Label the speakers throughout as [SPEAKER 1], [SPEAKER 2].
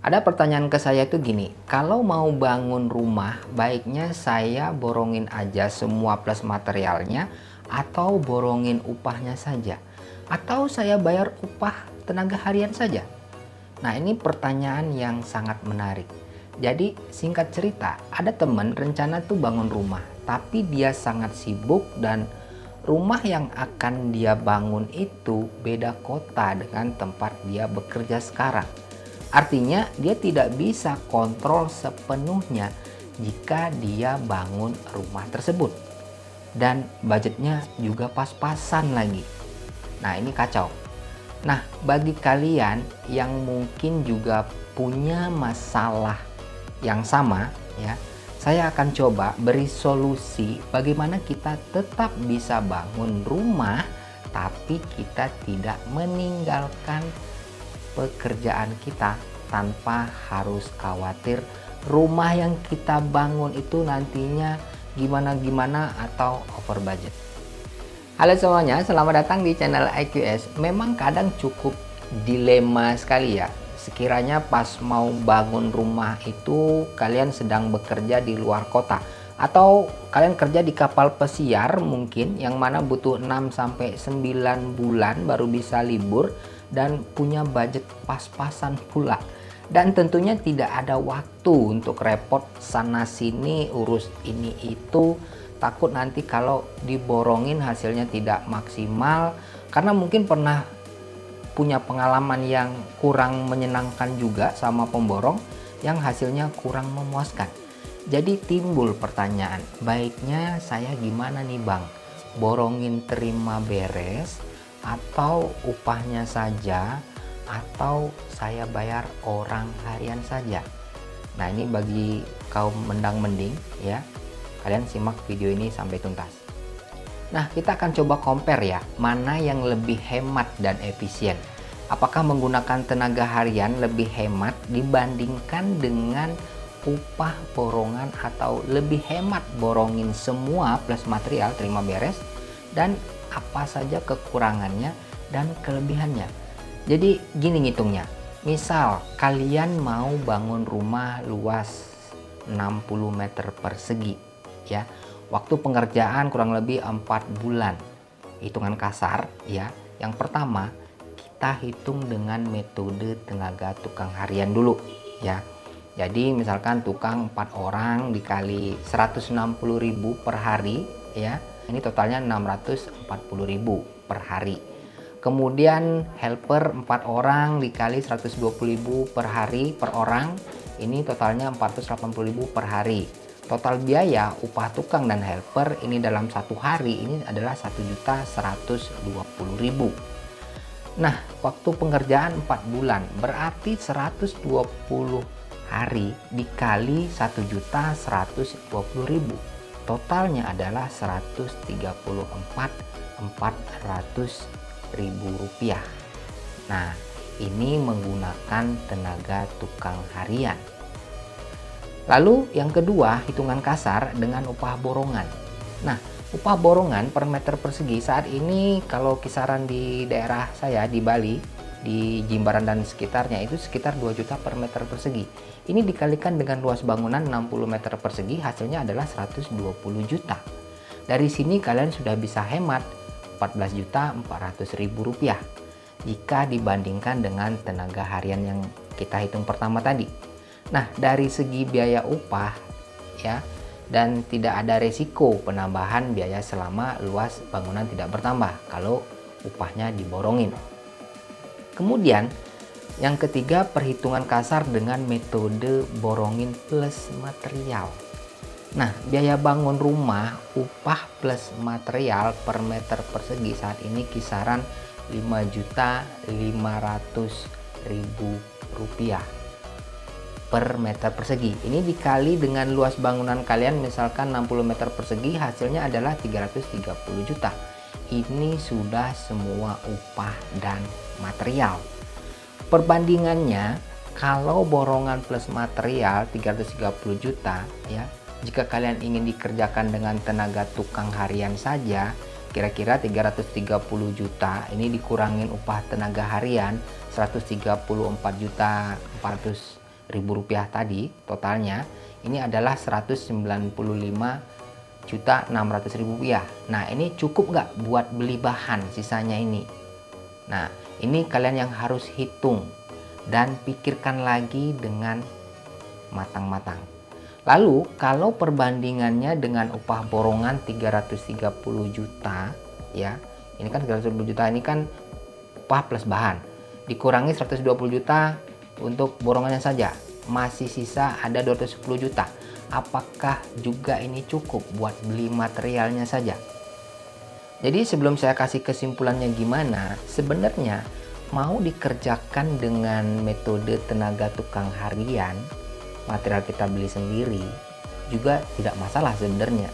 [SPEAKER 1] Ada pertanyaan ke saya tuh gini, kalau mau bangun rumah, baiknya saya borongin aja semua plus materialnya atau borongin upahnya saja? Atau saya bayar upah tenaga harian saja? Nah, ini pertanyaan yang sangat menarik. Jadi, singkat cerita, ada teman rencana tuh bangun rumah, tapi dia sangat sibuk dan rumah yang akan dia bangun itu beda kota dengan tempat dia bekerja sekarang. Artinya, dia tidak bisa kontrol sepenuhnya jika dia bangun rumah tersebut. Dan budgetnya juga pas-pasan lagi. Nah, ini kacau. Nah, bagi kalian yang mungkin juga punya masalah yang sama, ya, saya akan coba beri solusi bagaimana kita tetap bisa bangun rumah, tapi kita tidak meninggalkan pekerjaan kita tanpa harus khawatir rumah yang kita bangun itu nantinya gimana-gimana atau over budget. Halo semuanya, selamat datang di channel IQS. Memang kadang cukup dilema sekali ya. Sekiranya pas mau bangun rumah itu kalian sedang bekerja di luar kota atau kalian kerja di kapal pesiar mungkin yang mana butuh 6-9 bulan baru bisa libur dan punya budget pas-pasan pula. Dan tentunya tidak ada waktu untuk repot sana sini urus ini itu. Takut nanti kalau diborongin hasilnya tidak maksimal, karena mungkin pernah punya pengalaman yang kurang menyenangkan juga sama pemborong yang hasilnya kurang memuaskan. Jadi timbul pertanyaan, baiknya saya gimana nih Bang? Borongin terima beres atau upahnya saja atau saya bayar orang harian saja? Nah, ini bagi kaum mendang-mending ya. Kalian simak video ini sampai tuntas. Nah, kita akan coba compare ya, mana yang lebih hemat dan efisien. Apakah menggunakan tenaga harian lebih hemat dibandingkan dengan upah borongan atau lebih hemat borongin semua plus material terima beres, dan apa saja kekurangannya dan kelebihannya. Jadi gini ngitungnya. Misal kalian mau bangun rumah luas 60 meter persegi. Ya, waktu pengerjaan kurang lebih 4 bulan. Hitungan kasar ya. Yang pertama, kita hitung dengan metode tenaga tukang harian dulu ya. Jadi misalkan tukang 4 orang dikali 160.000 per hari ya. Ini totalnya 640.000 per hari. Kemudian helper 4 orang dikali 120.000 per hari per orang. Ini totalnya 480.000 per hari. Total biaya upah tukang dan helper ini dalam satu hari ini adalah 1.120.000. Nah, waktu pengerjaan 4 bulan berarti 120 hari dikali 1.120.000. Totalnya adalah 134.400.000 rupiah. Nah, ini menggunakan tenaga tukang harian. Lalu yang kedua, hitungan kasar dengan upah borongan. Nah, upah borongan per meter persegi saat ini kalau kisaran di daerah saya di Bali, di Jimbaran dan sekitarnya itu sekitar 2 juta per meter persegi. Ini dikalikan dengan luas bangunan 60 meter persegi hasilnya adalah 120 juta. Dari sini kalian sudah bisa hemat 14.400.000 rupiah jika dibandingkan dengan tenaga harian yang kita hitung pertama tadi. Nah, dari segi biaya upah ya, dan tidak ada resiko penambahan biaya selama luas bangunan tidak bertambah kalau upahnya diborongin. Kemudian yang ketiga, perhitungan kasar dengan metode borongin plus material. Nah, biaya bangun rumah upah plus material per meter persegi saat ini kisaran 5.500.000 rupiah per meter persegi. Ini dikali dengan luas bangunan kalian misalkan 60 meter persegi hasilnya adalah 330 juta. Ini sudah semua upah dan material. Perbandingannya kalau borongan plus material 330 juta ya. Jika kalian ingin dikerjakan dengan tenaga tukang harian saja kira-kira 330 juta ini dikurangin upah tenaga harian 134.400.000 Rp195.000 tadi totalnya, ini adalah Rp195.600.000. Nah, ini cukup nggak buat beli bahan sisanya ini? Nah, ini kalian yang harus hitung dan pikirkan lagi dengan matang-matang. Lalu, kalau perbandingannya dengan upah borongan 330 juta, ya, ini kan 330 juta ini kan upah plus bahan. Dikurangi 120 juta untuk borongannya saja, masih sisa ada 210 juta. Apakah juga ini cukup buat beli materialnya saja? Jadi sebelum saya kasih kesimpulannya gimana, sebenarnya mau dikerjakan dengan metode tenaga tukang harian, material kita beli sendiri, juga tidak masalah sebenarnya.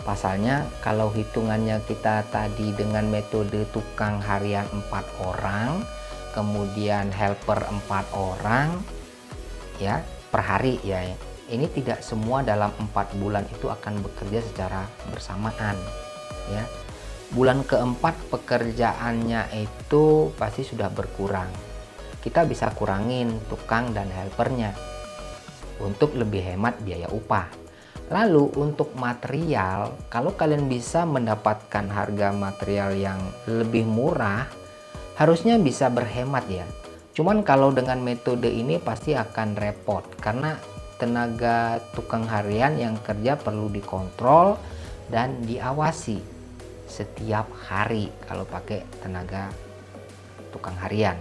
[SPEAKER 1] Pasalnya kalau hitungannya kita tadi dengan metode tukang harian 4 orang, kemudian helper 4 orang, ya, per hari ya. Ini tidak semua dalam 4 bulan itu akan bekerja secara bersamaan, ya. Bulan keempat pekerjaannya itu pasti sudah berkurang. Kita bisa kurangin tukang dan helpernya untuk lebih hemat biaya upah. Lalu untuk material, kalau kalian bisa mendapatkan harga material yang lebih murah, harusnya bisa berhemat ya. Cuman kalau dengan metode ini pasti akan repot, karena tenaga tukang harian yang kerja perlu dikontrol dan diawasi setiap hari kalau pakai tenaga tukang harian.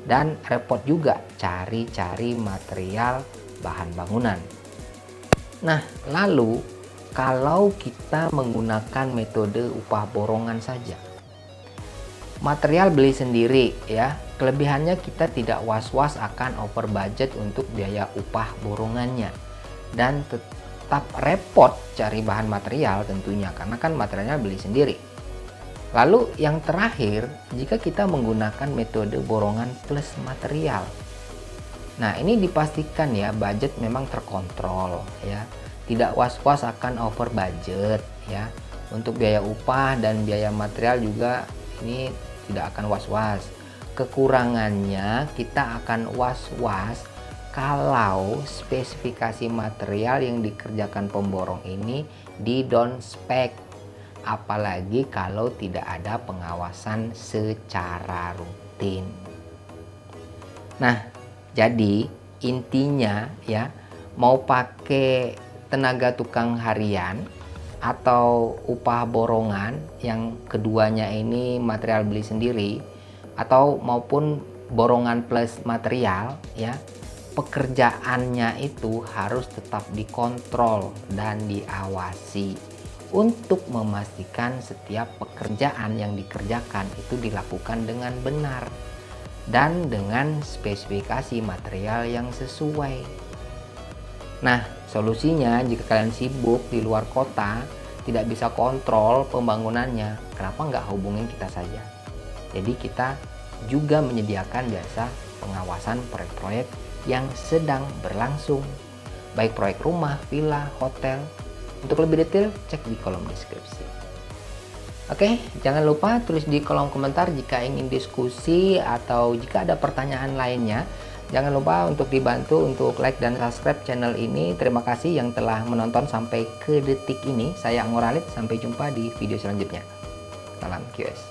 [SPEAKER 1] Dan repot juga cari-cari material bahan bangunan. Nah, lalu kalau kita menggunakan metode upah borongan saja, material beli sendiri ya, kelebihannya kita tidak was-was akan over budget untuk biaya upah borongannya, dan tetap repot cari bahan material tentunya karena kan materialnya beli sendiri. Lalu yang terakhir, jika kita menggunakan metode borongan plus material, nah ini dipastikan ya budget memang terkontrol ya, tidak was-was akan over budget ya. Untuk biaya upah dan biaya material juga ini tidak akan was-was. Kekurangannya kita akan was-was kalau spesifikasi material yang dikerjakan pemborong ini di down spec, apalagi kalau tidak ada pengawasan secara rutin. Nah, jadi intinya ya, mau pakai tenaga tukang harian atau upah borongan yang keduanya ini material beli sendiri, atau maupun borongan plus material ya, pekerjaannya itu harus tetap dikontrol dan diawasi untuk memastikan setiap pekerjaan yang dikerjakan itu dilakukan dengan benar dan dengan spesifikasi material yang sesuai. Nah, solusinya jika kalian sibuk di luar kota, tidak bisa kontrol pembangunannya, kenapa nggak hubungin kita saja? Jadi kita juga menyediakan jasa pengawasan proyek-proyek yang sedang berlangsung, baik proyek rumah, villa, hotel. Untuk lebih detail, cek di kolom deskripsi. Oke, jangan lupa tulis di kolom komentar jika ingin diskusi atau jika ada pertanyaan lainnya. Jangan lupa untuk dibantu untuk like dan subscribe channel ini. Terima kasih yang telah menonton sampai ke detik ini. Saya Angoralit, sampai jumpa di video selanjutnya. Salam QS.